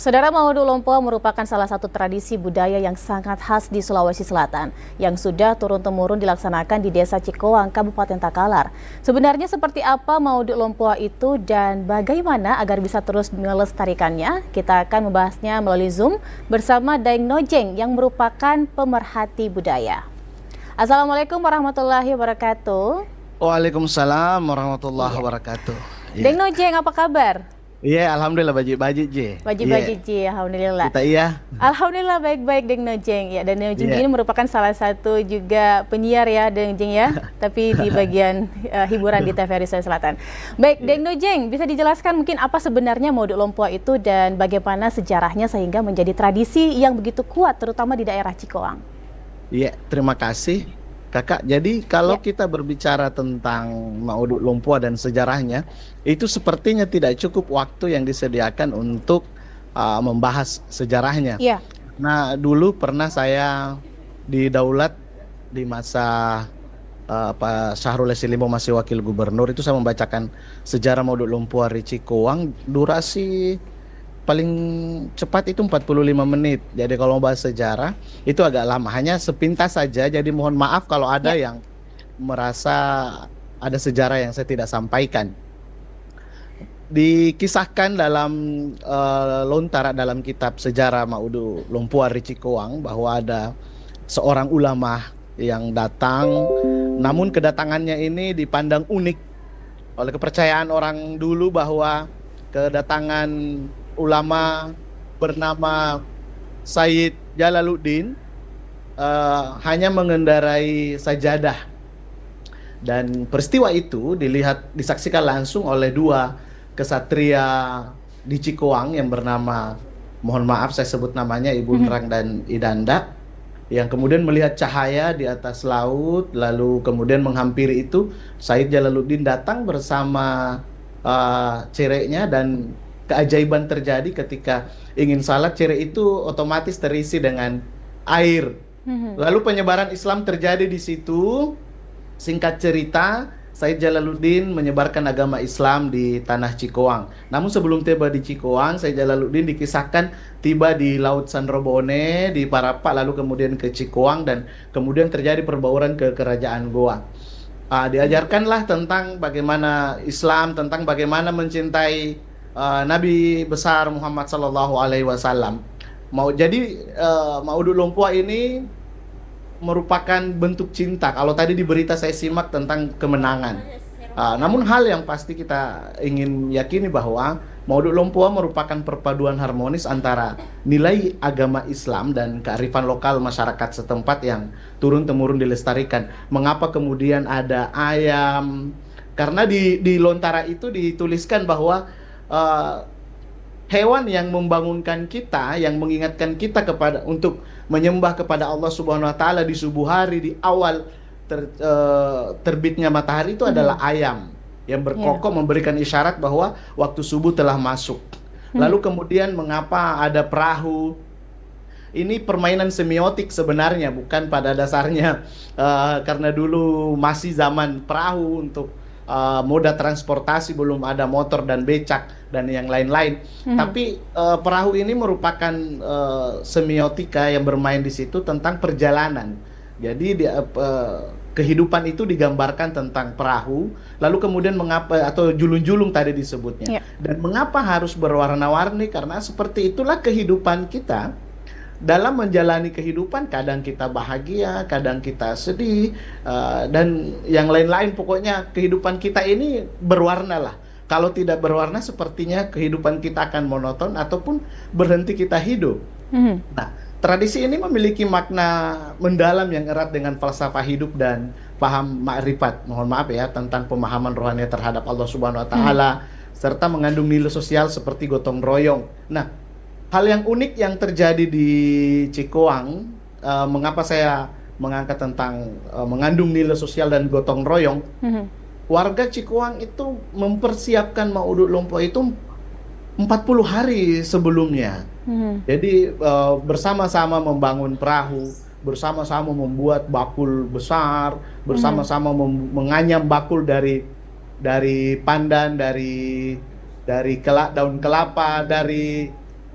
Saudara, Mauduk Lompo merupakan salah satu tradisi budaya yang sangat khas di Sulawesi Selatan yang sudah turun-temurun dilaksanakan di Desa Cikoang, Kabupaten Takalar. Sebenarnya seperti apa Mauduk Lompo itu dan bagaimana agar bisa terus melestarikannya? Kita akan membahasnya melalui Zoom bersama Daeng Nojeng yang merupakan pemerhati budaya. Assalamualaikum warahmatullahi wabarakatuh. Waalaikumsalam warahmatullahi wabarakatuh. Daeng Nojeng, apa kabar? Iya, alhamdulillah baji J. Baji-baji Ji, alhamdulillah. Kita iya. Alhamdulillah baik-baik Daeng Nojeng. Ya, dan Daeng Nojeng ini merupakan salah satu juga penyiar ya Daeng Nojeng ya, tapi di bagian hiburan di TVRI Sulawesi Selatan. Baik, Daeng Nojeng, bisa dijelaskan mungkin apa sebenarnya Mauduk Lompo itu dan bagaimana sejarahnya sehingga menjadi tradisi yang begitu kuat terutama di daerah Cikoang? Iya, terima kasih Kakak. Jadi kalau kita berbicara tentang Mauduk Lompo dan sejarahnya, itu sepertinya tidak cukup waktu yang disediakan untuk membahas sejarahnya. Iya. Nah, dulu pernah saya didaulat di masa Pak Syahrul Yassin Limpo masih wakil gubernur, itu saya membacakan sejarah Mauduk Lompo di Cikoang, durasi paling cepat itu 45 menit. Jadi kalau bahas sejarah itu agak lama, hanya sepintas saja. Jadi mohon maaf kalau ada yang merasa ada sejarah yang saya tidak sampaikan. Dikisahkan dalam lontara dalam kitab sejarah Mauduk Lompo di Cikoang bahwa ada seorang ulama yang datang, namun kedatangannya ini dipandang unik oleh kepercayaan orang dulu bahwa kedatangan ulama bernama Sayyid Jalaluddin hanya mengendarai sajadah, dan peristiwa itu disaksikan langsung oleh dua kesatria di Cikoang yang bernama, mohon maaf saya sebut namanya, Ibu Nerang dan Idanda, yang kemudian melihat cahaya di atas laut, lalu kemudian menghampiri itu. Sayyid Jalaluddin datang bersama cereknya, dan keajaiban terjadi ketika ingin salat, cerek itu otomatis terisi dengan air. Lalu penyebaran Islam terjadi di situ. Singkat cerita, Sayyid Jalaluddin menyebarkan agama Islam di tanah Cikoang. Namun sebelum tiba di Cikoang, Sayyid Jalaluddin dikisahkan tiba di Laut Sandrobone, di Parapak, lalu kemudian ke Cikoang, dan kemudian terjadi perbauran ke Kerajaan Goa. Diajarkanlah tentang bagaimana Islam, tentang bagaimana mencintai Nabi besar Muhammad Sallallahu Alaihi Wasallam. Mauduk Lompo ini merupakan bentuk cinta. Kalau tadi di berita saya simak tentang kemenangan, namun hal yang pasti kita ingin yakini bahwa Mauduk Lompo merupakan perpaduan harmonis antara nilai agama Islam dan kearifan lokal masyarakat setempat yang turun-temurun dilestarikan. Mengapa kemudian ada ayam? Karena di lontara itu dituliskan bahwa hewan yang membangunkan kita, yang mengingatkan kita untuk menyembah kepada Allah Subhanahu wa taala di subuh hari, di awal terbitnya matahari, itu adalah ayam yang berkokok memberikan isyarat bahwa waktu subuh telah masuk. Lalu kemudian mengapa ada perahu? Ini permainan semiotik sebenarnya, bukan pada dasarnya karena dulu masih zaman perahu untuk moda transportasi, belum ada motor dan becak dan yang lain-lain. Tapi perahu ini merupakan semiotika yang bermain di situ tentang perjalanan. Jadi kehidupan itu digambarkan tentang perahu, lalu kemudian mengapa, atau julung-julung tadi disebutnya. Dan mengapa harus berwarna-warni? Karena seperti itulah kehidupan kita. Dalam menjalani kehidupan, kadang kita bahagia, kadang kita sedih, dan yang lain-lain. Pokoknya kehidupan kita ini berwarna lah. Kalau tidak berwarna, sepertinya kehidupan kita akan monoton ataupun berhenti kita hidup. Nah, tradisi ini memiliki makna mendalam yang erat dengan falsafah hidup dan paham makrifat, mohon maaf ya, tentang pemahaman rohani terhadap Allah Subhanahu wa taala, serta mengandung nilai sosial seperti gotong royong. Nah, hal yang unik yang terjadi di Cikoang, mengapa saya mengangkat tentang mengandung nilai sosial dan gotong royong, warga Cikoang itu mempersiapkan Mauduk Lompo itu 40 hari sebelumnya. Jadi bersama-sama membangun perahu, bersama-sama membuat bakul besar, bersama-sama menganyam bakul dari pandan, dari daun kelapa, dari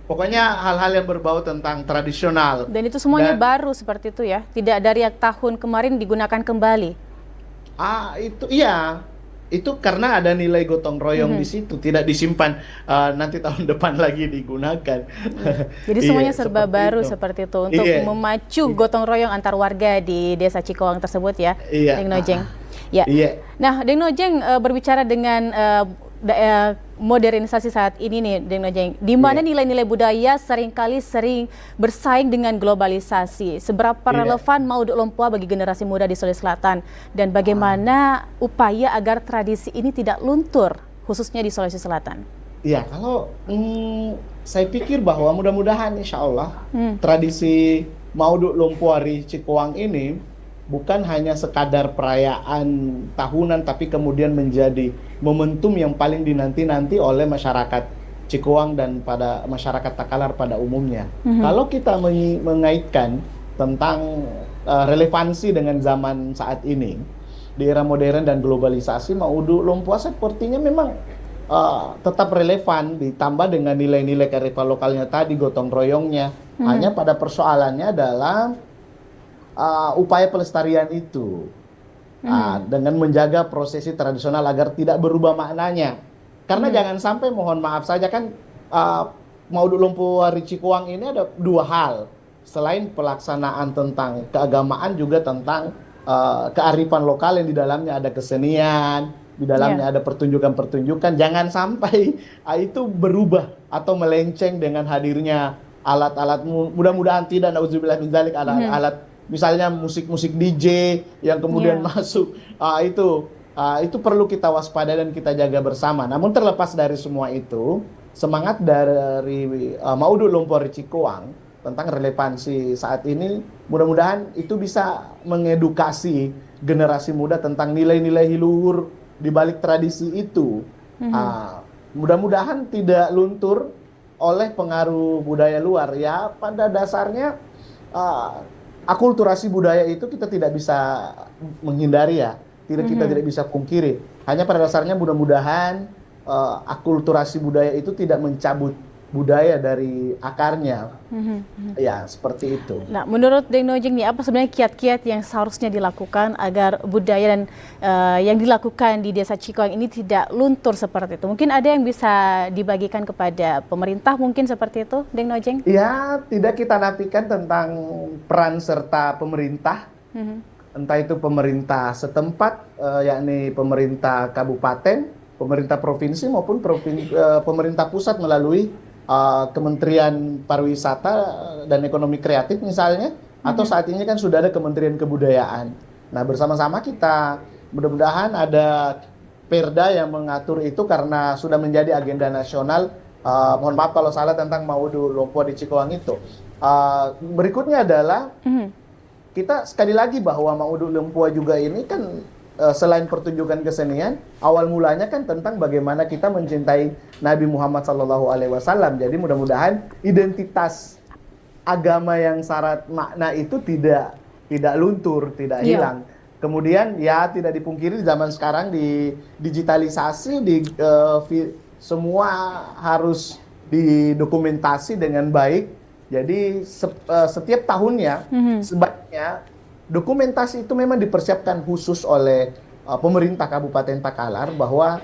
Pokoknya hal-hal yang berbau tentang tradisional. Dan itu semuanya Dan baru seperti itu ya, tidak dari yang tahun kemarin digunakan kembali. itu iya, itu karena ada nilai gotong royong di situ, tidak disimpan nanti tahun depan lagi digunakan. Jadi Iya, semuanya serba seperti baru itu. seperti itu untuk Iya, memacu gotong royong antar warga di Desa Cikowang tersebut ya, iya, Deng Nojeng. Ya. iya, Nah, Deng Nojeng berbicara dengan modernisasi saat ini nih, Deng Nojeng, di mana iya, nilai-nilai budaya seringkali bersaing dengan globalisasi. Seberapa iya. relevan Mauduk Lompoa bagi generasi muda di Sulawesi Selatan dan bagaimana upaya agar tradisi ini tidak luntur khususnya di Sulawesi Selatan? Iya, kalau saya pikir bahwa mudah-mudahan insya Allah tradisi Mauduk Lompoari Cikuang ini bukan hanya sekadar perayaan tahunan, tapi kemudian menjadi momentum yang paling dinanti-nanti oleh masyarakat Cikuang dan pada masyarakat Takalar pada umumnya. Kalau kita mengaitkan tentang relevansi dengan zaman saat ini, di era modern dan globalisasi, Mauduk Lompoa sepertinya memang tetap relevan, ditambah dengan nilai-nilai kearifan lokalnya tadi, gotong royongnya. Hanya pada persoalannya adalah upaya pelestarian itu dengan menjaga prosesi tradisional agar tidak berubah maknanya. Karena jangan sampai, mohon maaf saja kan, Mauduk Lompoari Cikuang ini ada dua hal. Selain pelaksanaan tentang keagamaan, juga tentang kearifan lokal yang di dalamnya ada kesenian, di dalamnya ada pertunjukan-pertunjukan. Jangan sampai itu berubah atau melenceng dengan hadirnya alat-alat, mudah-mudahan tidak, nauzubillah min dzalik, alat-alat misalnya musik-musik DJ yang kemudian masuk. Itu perlu kita waspada dan kita jaga bersama. Namun terlepas dari semua itu, semangat dari Mauduk Lompoari Cikuang tentang relevansi saat ini, mudah-mudahan itu bisa mengedukasi generasi muda tentang nilai-nilai luhur di balik tradisi itu. Mudah-mudahan tidak luntur oleh pengaruh budaya luar. Ya, pada dasarnya akulturasi budaya itu kita tidak bisa menghindari ya, kita tidak bisa pungkiri. Hanya pada dasarnya mudah-mudahan akulturasi budaya itu tidak mencabut budaya dari akarnya. Ya, seperti itu. Nah, menurut Deng Nojeng nih, apa sebenarnya kiat-kiat yang seharusnya dilakukan agar budaya dan yang dilakukan di Desa Cikuang ini tidak luntur seperti itu? Mungkin ada yang bisa dibagikan kepada pemerintah mungkin seperti itu, Deng Nojeng? Ya, tidak kita nafikan tentang peran serta pemerintah, entah itu pemerintah setempat, yakni pemerintah kabupaten, pemerintah provinsi, maupun pemerintah pusat melalui Kementerian Pariwisata dan Ekonomi Kreatif misalnya, atau saat ini kan sudah ada Kementerian Kebudayaan. Nah, bersama-sama kita mudah-mudahan ada perda yang mengatur itu, karena sudah menjadi agenda nasional. Mohon maaf kalau salah tentang Mauduk Lompoa di Cikuang itu. Berikutnya adalah kita sekali lagi bahwa Mauduk Lompoa juga ini kan selain pertunjukan kesenian, awal mulanya kan tentang bagaimana kita mencintai Nabi Muhammad SAW. Jadi mudah-mudahan identitas agama yang syarat makna itu tidak luntur, tidak hilang. Kemudian ya tidak dipungkiri di zaman sekarang, di digitalisasi, semua harus didokumentasi dengan baik. Jadi setiap tahunnya sebaiknya dokumentasi itu memang dipersiapkan khusus oleh pemerintah Kabupaten Takalar, bahwa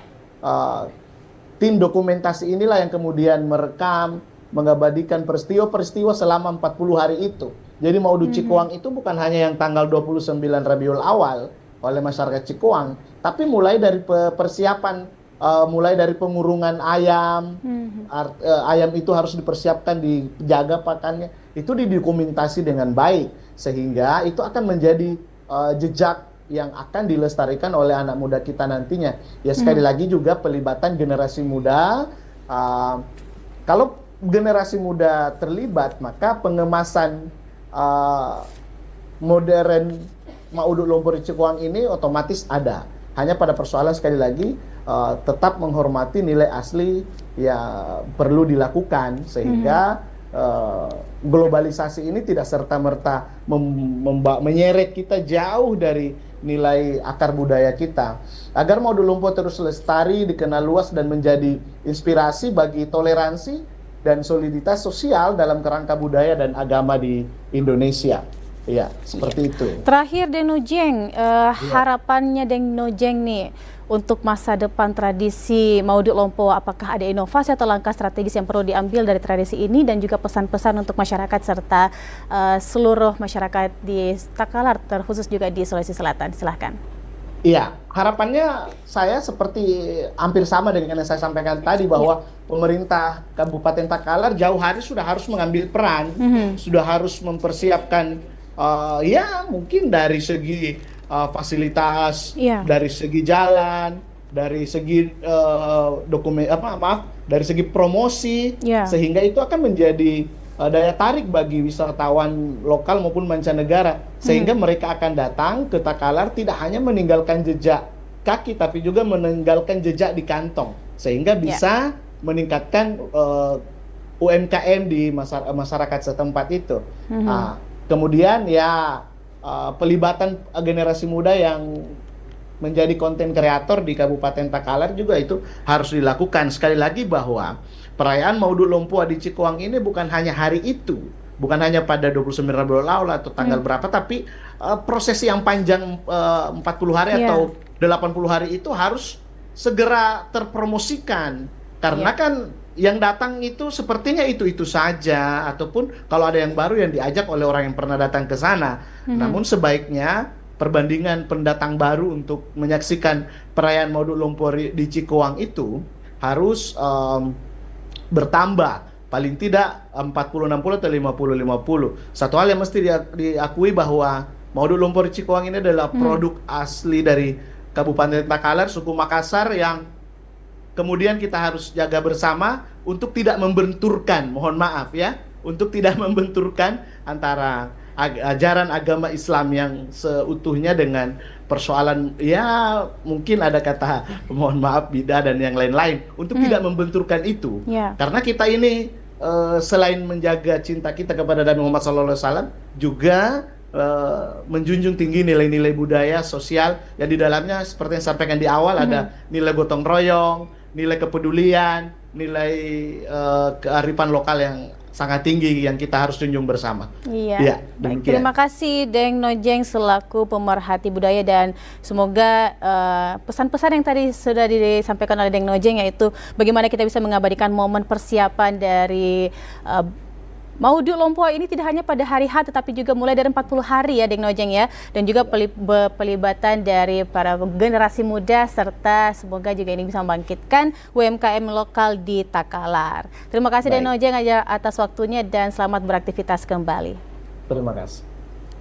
tim dokumentasi inilah yang kemudian merekam, mengabadikan peristiwa-peristiwa selama 40 hari itu. Jadi Mauduk Cikuang itu bukan hanya yang tanggal 29 Rabiul Awal oleh masyarakat Cikuang, tapi mulai dari persiapan, mulai dari pengurungan ayam, ayam itu harus dipersiapkan, dijaga pakannya, itu didokumentasi dengan baik, sehingga itu akan menjadi jejak yang akan dilestarikan oleh anak muda kita nantinya. Ya, sekali lagi juga pelibatan generasi muda. Kalau generasi muda terlibat, maka pengemasan modern Mauduk Lompoari Cikuang ini otomatis ada. Hanya pada persoalan sekali lagi tetap menghormati nilai asli yang perlu dilakukan, sehingga globalisasi ini tidak serta-merta menyeret kita jauh dari nilai akar budaya kita. Agar Mauduk Lompoa terus lestari, dikenal luas, dan menjadi inspirasi bagi toleransi, dan soliditas sosial dalam kerangka budaya dan agama di Indonesia. Ya, seperti itu. Terakhir Deng Nojeng, harapannya Deng Nojeng nih untuk masa depan tradisi Maudut Lompoa, apakah ada inovasi atau langkah strategis yang perlu diambil dari tradisi ini dan juga pesan-pesan untuk masyarakat serta seluruh masyarakat di Takalar, terkhusus juga di Sulawesi Selatan. Silahkan. Iya, harapannya saya seperti hampir sama dengan yang saya sampaikan tadi bahwa pemerintah Kabupaten Takalar jauh hari sudah harus mengambil peran, sudah harus mempersiapkan ya mungkin dari segi fasilitas, dari segi jalan, dari segi dari segi promosi, sehingga itu akan menjadi daya tarik bagi wisatawan lokal maupun mancanegara, sehingga mereka akan datang ke Takalar tidak hanya meninggalkan jejak kaki tapi juga meninggalkan jejak di kantong, sehingga bisa meningkatkan UMKM di masyarakat setempat itu. Kemudian ya pelibatan generasi muda yang menjadi konten kreator di Kabupaten Takalar juga itu harus dilakukan. Sekali lagi bahwa perayaan Maudut Lompoa di Cikuang ini bukan hanya hari itu, bukan hanya pada 29 Rabiul Awal atau tanggal berapa, tapi prosesi yang panjang 40 hari atau 80 hari itu harus segera terpromosikan. Karena kan yang datang itu sepertinya itu saja, ataupun kalau ada yang baru yang diajak oleh orang yang pernah datang ke sana. Namun sebaiknya perbandingan pendatang baru untuk menyaksikan perayaan Maudut Lompoa di Cikuang itu harus bertambah, paling tidak 40-60 atau 50-50. Satu hal yang mesti diakui bahwa Maudut Lompoa di Cikuang ini adalah produk asli dari Kabupaten Takalar, suku Makassar, yang kemudian kita harus jaga bersama untuk tidak membenturkan, mohon maaf ya, untuk tidak membenturkan antara ajaran agama Islam yang seutuhnya dengan persoalan ya mungkin ada kata mohon maaf bidah dan yang lain-lain, untuk tidak membenturkan itu. Karena kita ini selain menjaga cinta kita kepada Nabi Muhammad SAW juga menjunjung tinggi nilai-nilai budaya sosial yang di dalamnya seperti yang sampaikan di awal ada nilai gotong royong, nilai kepedulian, nilai kearifan lokal yang sangat tinggi yang kita harus junjung bersama. Iya. Baik, terima kasih Deng Nojeng selaku pemerhati budaya, dan semoga pesan-pesan yang tadi sudah disampaikan oleh Deng Nojeng, yaitu bagaimana kita bisa mengabadikan momen persiapan dari Maudut Lompoa ini tidak hanya pada hari H tetapi juga mulai dari 40 hari ya Deng Nojeng ya, dan juga pelibatan dari para generasi muda, serta semoga juga ini bisa membangkitkan UMKM lokal di Takalar. Terima kasih Deng Nojeng atas waktunya dan selamat beraktivitas kembali. Terima kasih.